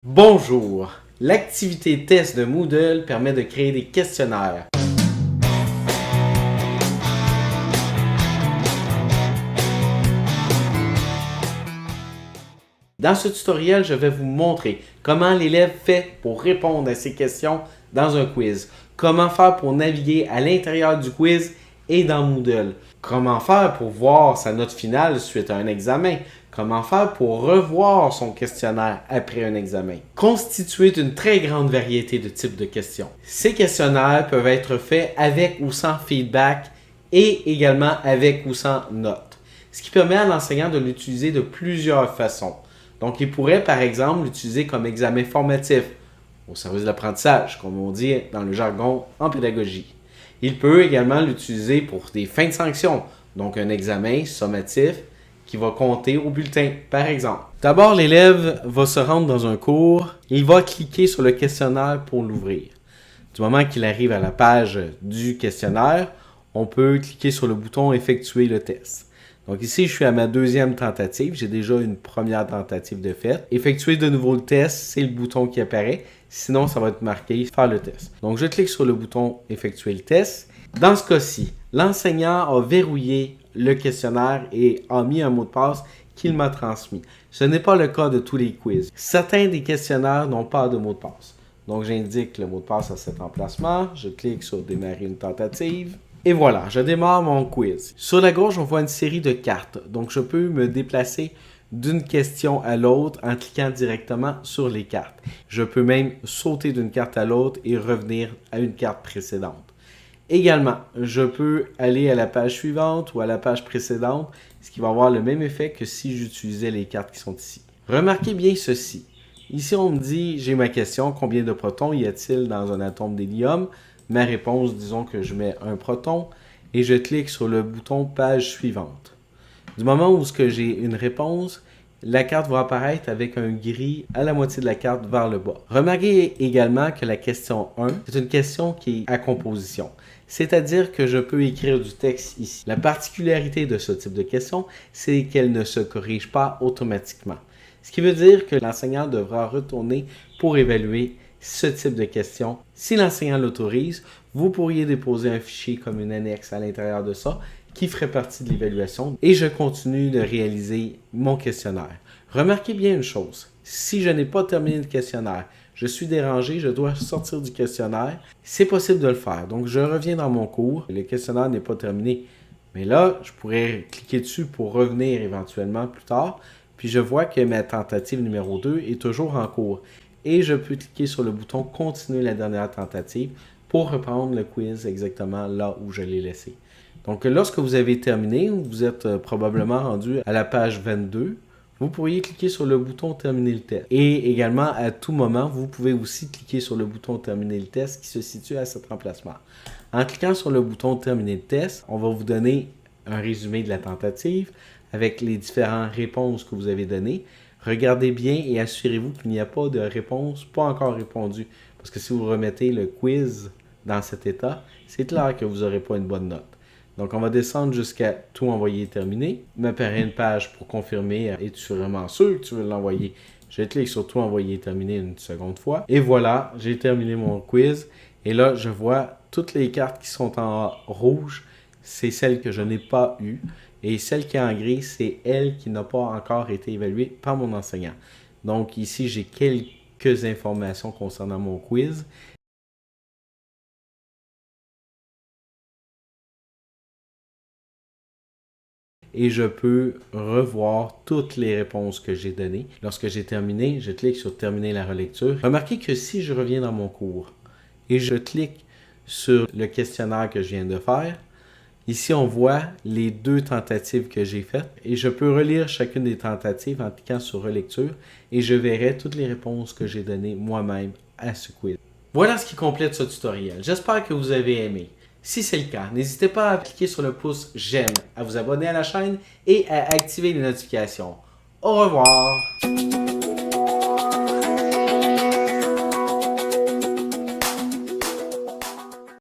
Bonjour! L'activité test de Moodle permet de créer des questionnaires. Dans ce tutoriel, je vais vous montrer comment l'élève fait pour répondre à ces questions dans un quiz, comment faire pour naviguer à l'intérieur du quiz et dans Moodle, comment faire pour voir sa note finale suite à un examen, comment faire pour revoir son questionnaire après un examen. Constituer une très grande variété de types de questions. Ces questionnaires peuvent être faits avec ou sans feedback et également avec ou sans notes, ce qui permet à l'enseignant de l'utiliser de plusieurs façons. Donc, il pourrait, par exemple, l'utiliser comme examen formatif, au service de l'apprentissage, comme on dit dans le jargon en pédagogie. Il peut également l'utiliser pour des fins de sanction, donc un examen sommatif qui va compter au bulletin, par exemple. D'abord, l'élève va se rendre dans un cours, il va cliquer sur le questionnaire pour l'ouvrir. Du moment qu'il arrive à la page du questionnaire, on peut cliquer sur le bouton « Effectuer le test ». Donc ici, je suis à ma deuxième tentative. J'ai déjà une première tentative de fait. Effectuer de nouveau le test, c'est le bouton qui apparaît. Sinon, ça va être marqué « Faire le test ». Donc, je clique sur le bouton « Effectuer le test ». Dans ce cas-ci, l'enseignant a verrouillé le questionnaire et a mis un mot de passe qu'il m'a transmis. Ce n'est pas le cas de tous les quiz. Certains des questionnaires n'ont pas de mot de passe. Donc, j'indique le mot de passe à cet emplacement. Je clique sur « Démarrer une tentative ». Et voilà, je démarre mon quiz. Sur la gauche, on voit une série de cartes. Donc, je peux me déplacer d'une question à l'autre en cliquant directement sur les cartes. Je peux même sauter d'une carte à l'autre et revenir à une carte précédente. Également, je peux aller à la page suivante ou à la page précédente, ce qui va avoir le même effet que si j'utilisais les cartes qui sont ici. Remarquez bien ceci. Ici, on me dit, j'ai ma question, combien de protons y a-t-il dans un atome d'hélium? Ma réponse, disons que je mets un proton et je clique sur le bouton page suivante. Du moment où j'ai une réponse, la carte va apparaître avec un gris à la moitié de la carte vers le bas. Remarquez également que la question 1, c'est une question qui est à composition. C'est-à-dire que je peux écrire du texte ici. La particularité de ce type de question, c'est qu'elle ne se corrige pas automatiquement. Ce qui veut dire que l'enseignant devra retourner pour évaluer ce type de question. Si l'enseignant l'autorise, vous pourriez déposer un fichier comme une annexe à l'intérieur de ça qui ferait partie de l'évaluation et je continue de réaliser mon questionnaire. Remarquez bien une chose, si je n'ai pas terminé le questionnaire, je suis dérangé, je dois sortir du questionnaire, c'est possible de le faire. Donc je reviens dans mon cours, le questionnaire n'est pas terminé, mais là, je pourrais cliquer dessus pour revenir éventuellement plus tard, puis je vois que ma tentative numéro 2 est toujours en cours. Et je peux cliquer sur le bouton « Continuer la dernière tentative » pour reprendre le quiz exactement là où je l'ai laissé. Donc, lorsque vous avez terminé, vous êtes probablement rendu à la page 22, vous pourriez cliquer sur le bouton « Terminer le test ». Et également, à tout moment, vous pouvez aussi cliquer sur le bouton « Terminer le test » qui se situe à cet emplacement. En cliquant sur le bouton « Terminer le test », on va vous donner un résumé de la tentative avec les différentes réponses que vous avez données. Regardez bien et assurez-vous qu'il n'y a pas de réponse pas encore répondue. Parce que si vous remettez le quiz dans cet état, c'est clair que vous n'aurez pas une bonne note. Donc, on va descendre jusqu'à « Tout envoyer terminé ». Il m'apparaît une page pour confirmer « Es-tu vraiment sûr que tu veux l'envoyer ?» Je clique sur « Tout envoyer terminé » une seconde fois. Et voilà, j'ai terminé mon quiz. Et là, je vois toutes les cartes qui sont en rouge. C'est celles que je n'ai pas eues. Et celle qui est en gris, c'est elle qui n'a pas encore été évaluée par mon enseignant. Donc ici, j'ai quelques informations concernant mon quiz. Et je peux revoir toutes les réponses que j'ai données. Lorsque j'ai terminé, je clique sur « Terminer la relecture ». Remarquez que si je reviens dans mon cours et je clique sur le questionnaire que je viens de faire, ici, on voit les deux tentatives que j'ai faites et je peux relire chacune des tentatives en cliquant sur « Relecture » et je verrai toutes les réponses que j'ai données moi-même à ce quiz. Voilà ce qui complète ce tutoriel. J'espère que vous avez aimé. Si c'est le cas, n'hésitez pas à cliquer sur le pouce « J'aime », à vous abonner à la chaîne et à activer les notifications. Au revoir!